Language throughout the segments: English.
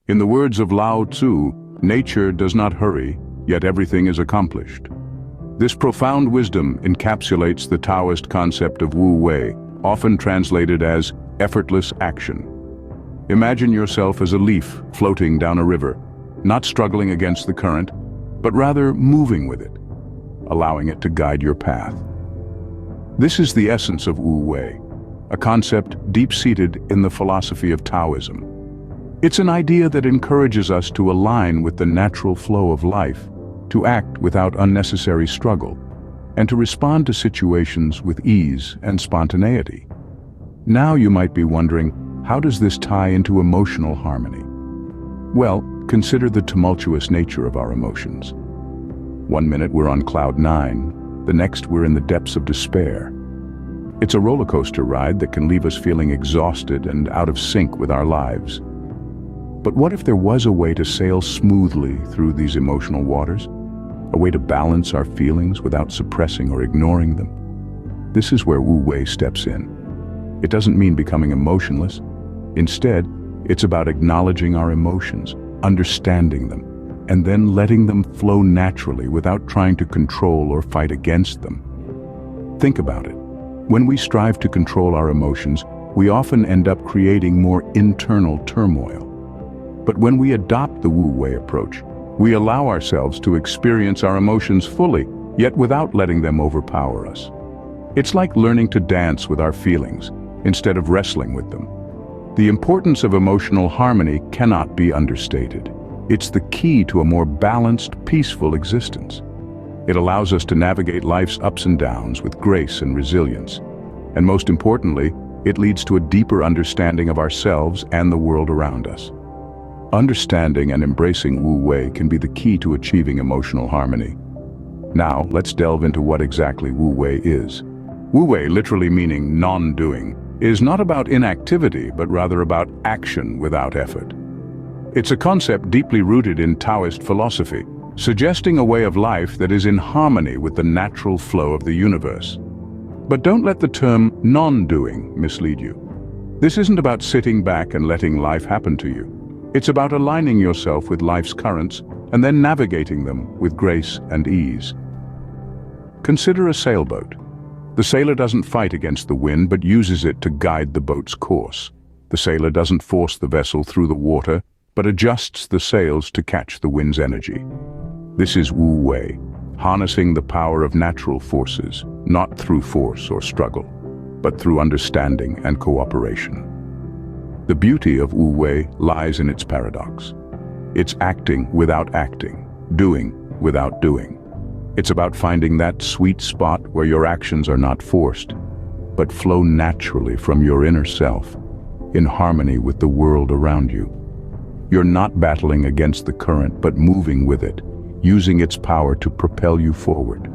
In the words of Lao Tzu, nature does not hurry, yet everything is accomplished. This profound wisdom encapsulates the Taoist concept of Wu Wei, often translated as effortless action. Imagine yourself as a leaf floating down a river, not struggling against the current, but rather moving with it, allowing it to guide your path. This is the essence of Wu Wei, a concept deep-seated in the philosophy of Taoism. It's an idea that encourages us to align with the natural flow of life, to act without unnecessary struggle, and to respond to situations with ease and spontaneity. Now you might be wondering, how does this tie into emotional harmony? Well, consider the tumultuous nature of our emotions. One minute we're on cloud nine, the next we're in the depths of despair. It's a roller coaster ride that can leave us feeling exhausted and out of sync with our lives. But what if there was a way to sail smoothly through these emotional waters? A way to balance our feelings without suppressing or ignoring them? This is where Wu Wei steps in. It doesn't mean becoming emotionless. Instead, it's about acknowledging our emotions, understanding them, and then letting them flow naturally without trying to control or fight against them. Think about it. When we strive to control our emotions, we often end up creating more internal turmoil. But when we adopt the Wu Wei approach, we allow ourselves to experience our emotions fully, yet without letting them overpower us. It's like learning to dance with our feelings, instead of wrestling with them. The importance of emotional harmony cannot be understated. It's the key to a more balanced, peaceful existence. It allows us to navigate life's ups and downs with grace and resilience. And most importantly, it leads to a deeper understanding of ourselves and the world around us. Understanding and embracing Wu Wei can be the key to achieving emotional harmony. Now, let's delve into what exactly Wu Wei is. Wu Wei, literally meaning non-doing, is not about inactivity, but rather about action without effort. It's a concept deeply rooted in Taoist philosophy, suggesting a way of life that is in harmony with the natural flow of the universe. But don't let the term non-doing mislead you. This isn't about sitting back and letting life happen to you. It's about aligning yourself with life's currents and then navigating them with grace and ease. Consider a sailboat. The sailor doesn't fight against the wind but uses it to guide the boat's course. The sailor doesn't force the vessel through the water but adjusts the sails to catch the wind's energy. This is Wu Wei, harnessing the power of natural forces, not through force or struggle, but through understanding and cooperation. The beauty of Wu Wei lies in its paradox. It's acting without acting, doing without doing. It's about finding that sweet spot where your actions are not forced, but flow naturally from your inner self, in harmony with the world around you. You're not battling against the current, but moving with it, using its power to propel you forward.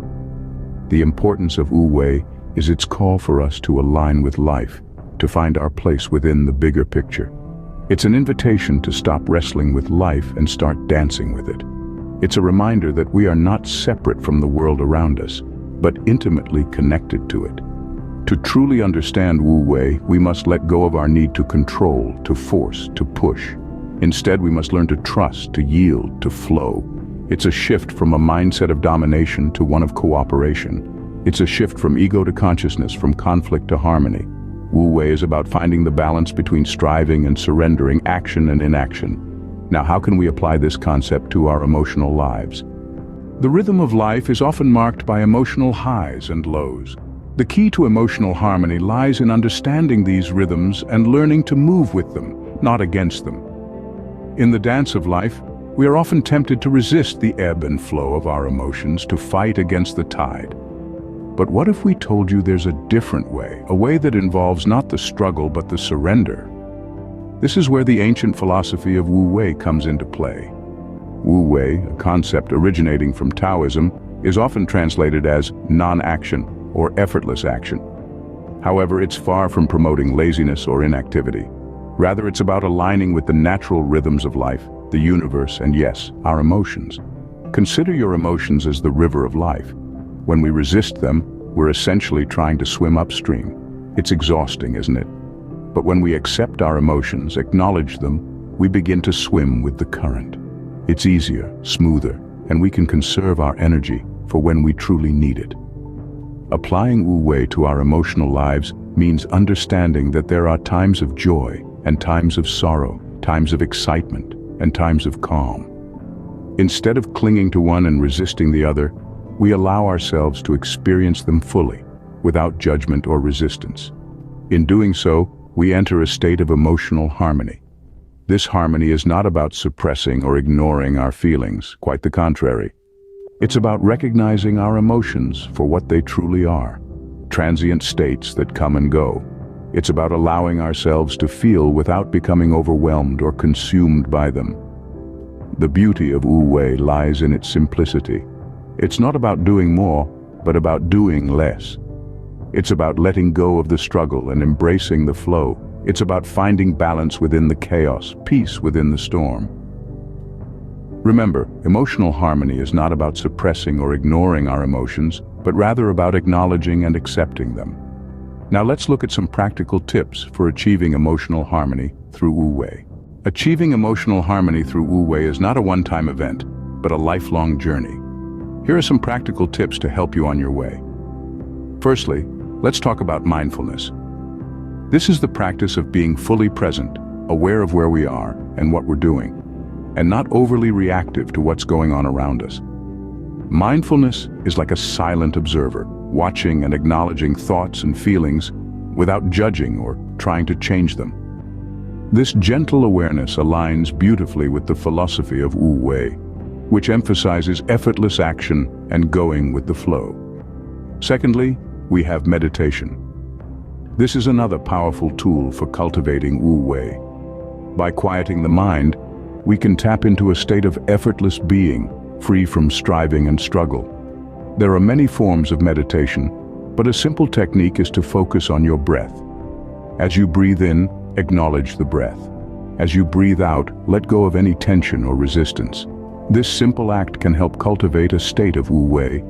The importance of Wu Wei is its call for us to align with life, to find our place within the bigger picture. It's an invitation to stop wrestling with life and start dancing with it. It's a reminder that we are not separate from the world around us, but intimately connected to it. To truly understand Wu Wei, we must let go of our need to control, to force, to push. Instead, we must learn to trust, to yield, to flow. It's a shift from a mindset of domination to one of cooperation. It's a shift from ego to consciousness, from conflict to harmony. Wu Wei is about finding the balance between striving and surrendering, action and inaction. Now, how can we apply this concept to our emotional lives? The rhythm of life is often marked by emotional highs and lows. The key to emotional harmony lies in understanding these rhythms and learning to move with them, not against them. In the dance of life, we are often tempted to resist the ebb and flow of our emotions, to fight against the tide. But what if we told you there's a different way, a way that involves not the struggle but the surrender? This is where the ancient philosophy of Wu Wei comes into play. Wu Wei, a concept originating from Taoism, is often translated as non-action or effortless action. However, it's far from promoting laziness or inactivity. Rather, it's about aligning with the natural rhythms of life, the universe, and yes, our emotions. Consider your emotions as the river of life. When we resist them, we're essentially trying to swim upstream. It's exhausting, isn't it? But when we accept our emotions, acknowledge them, we begin to swim with the current. It's easier, smoother, and we can conserve our energy for when we truly need it. Applying Wu Wei to our emotional lives means understanding that there are times of joy and times of sorrow, times of excitement and times of calm. Instead of clinging to one and resisting the other, we allow ourselves to experience them fully, without judgment or resistance. In doing so, we enter a state of emotional harmony. This harmony is not about suppressing or ignoring our feelings, quite the contrary. It's about recognizing our emotions for what they truly are, transient states that come and go. It's about allowing ourselves to feel without becoming overwhelmed or consumed by them. The beauty of Wu Wei lies in its simplicity. It's not about doing more, but about doing less. It's about letting go of the struggle and embracing the flow. It's about finding balance within the chaos, peace within the storm. Remember, emotional harmony is not about suppressing or ignoring our emotions, but rather about acknowledging and accepting them. Now let's look at some practical tips for achieving emotional harmony through Wu Wei. Achieving emotional harmony through Wu Wei is not a one-time event, but a lifelong journey. Here are some practical tips to help you on your way. Firstly, let's talk about mindfulness. This is the practice of being fully present, aware of where we are and what we're doing, and not overly reactive to what's going on around us. Mindfulness is like a silent observer, watching and acknowledging thoughts and feelings without judging or trying to change them. This gentle awareness aligns beautifully with the philosophy of Wu Wei, which emphasizes effortless action and going with the flow. Secondly, we have meditation. This is another powerful tool for cultivating Wu Wei. By quieting the mind, we can tap into a state of effortless being, free from striving and struggle. There are many forms of meditation, but a simple technique is to focus on your breath. As you breathe in, acknowledge the breath. As you breathe out, let go of any tension or resistance. This simple act can help cultivate a state of Wu Wei.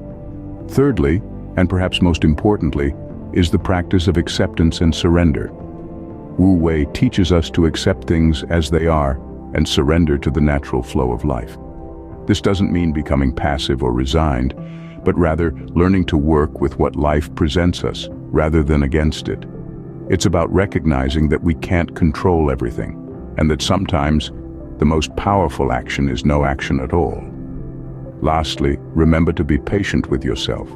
Thirdly, and perhaps most importantly, is the practice of acceptance and surrender. Wu Wei teaches us to accept things as they are and surrender to the natural flow of life. This doesn't mean becoming passive or resigned, but rather learning to work with what life presents us rather than against it. It's about recognizing that we can't control everything, and that sometimes the most powerful action is no action at all. Lastly, remember to be patient with yourself.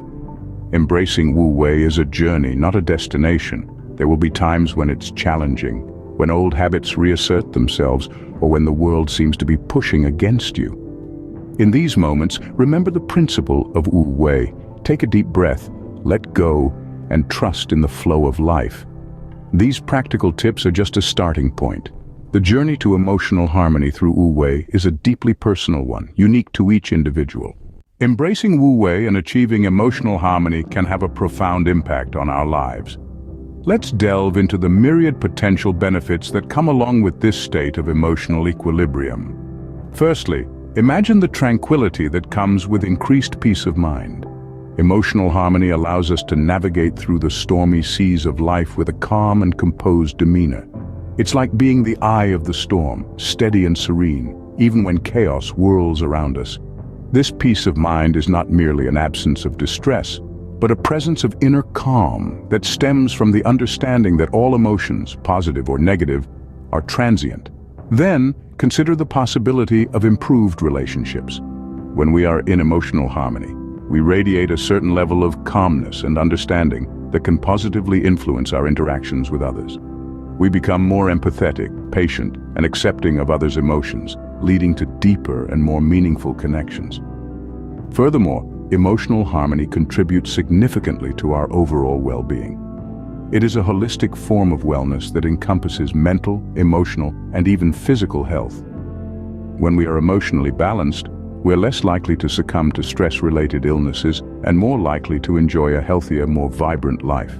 Embracing Wu Wei is a journey, not a destination. There will be times when it's challenging, when old habits reassert themselves, or when the world seems to be pushing against you. In these moments, remember the principle of Wu Wei. Take a deep breath, let go, and trust in the flow of life. These practical tips are just a starting point. The journey to emotional harmony through Wu Wei is a deeply personal one, unique to each individual. Embracing Wu Wei and achieving emotional harmony can have a profound impact on our lives. Let's delve into the myriad potential benefits that come along with this state of emotional equilibrium. Firstly, imagine the tranquility that comes with increased peace of mind. Emotional harmony allows us to navigate through the stormy seas of life with a calm and composed demeanor. It's like being the eye of the storm, steady and serene, even when chaos whirls around us. This peace of mind is not merely an absence of distress, but a presence of inner calm that stems from the understanding that all emotions, positive or negative, are transient. Then, consider the possibility of improved relationships. When we are in emotional harmony, we radiate a certain level of calmness and understanding that can positively influence our interactions with others. We become more empathetic, patient, and accepting of others' emotions, leading to deeper and more meaningful connections. Furthermore, emotional harmony contributes significantly to our overall well-being. It is a holistic form of wellness that encompasses mental, emotional, and even physical health. When we are emotionally balanced, we're less likely to succumb to stress-related illnesses and more likely to enjoy a healthier, more vibrant life.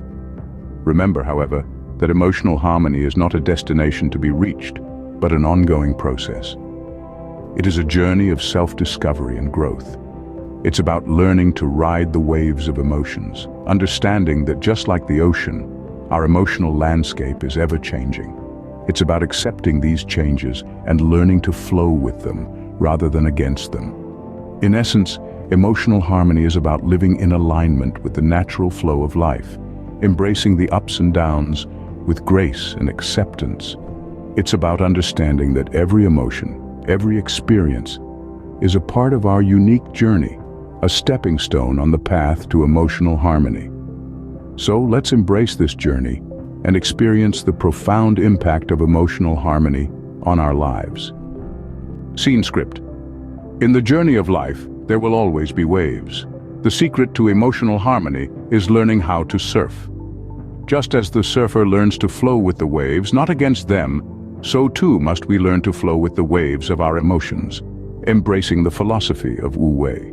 Remember, however, that emotional harmony is not a destination to be reached, but an ongoing process. It is a journey of self-discovery and growth. It's about learning to ride the waves of emotions, understanding that just like the ocean, our emotional landscape is ever-changing. It's about accepting these changes and learning to flow with them rather than against them. In essence, emotional harmony is about living in alignment with the natural flow of life, embracing the ups and downs with grace and acceptance. It's about understanding that every emotion, every experience, is a part of our unique journey, a stepping stone on the path to emotional harmony. So let's embrace this journey and experience the profound impact of emotional harmony on our lives. Scene script. In the journey of life, there will always be waves. The secret to emotional harmony is learning how to surf. Just as the surfer learns to flow with the waves, not against them, so too must we learn to flow with the waves of our emotions, embracing the philosophy of Wu Wei.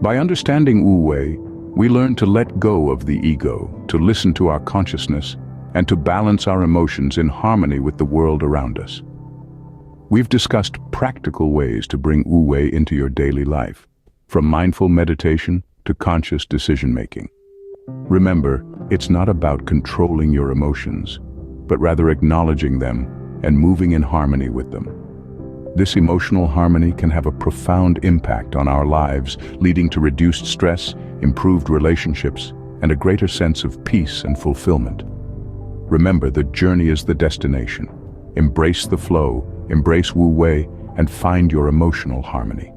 By understanding Wu Wei, we learn to let go of the ego, to listen to our consciousness, and to balance our emotions in harmony with the world around us. We've discussed practical ways to bring Wu Wei into your daily life, from mindful meditation to conscious decision-making. Remember, it's not about controlling your emotions, but rather acknowledging them and moving in harmony with them. This emotional harmony can have a profound impact on our lives, leading to reduced stress, improved relationships, and a greater sense of peace and fulfillment. Remember, the journey is the destination. Embrace the flow, embrace Wu Wei, and find your emotional harmony.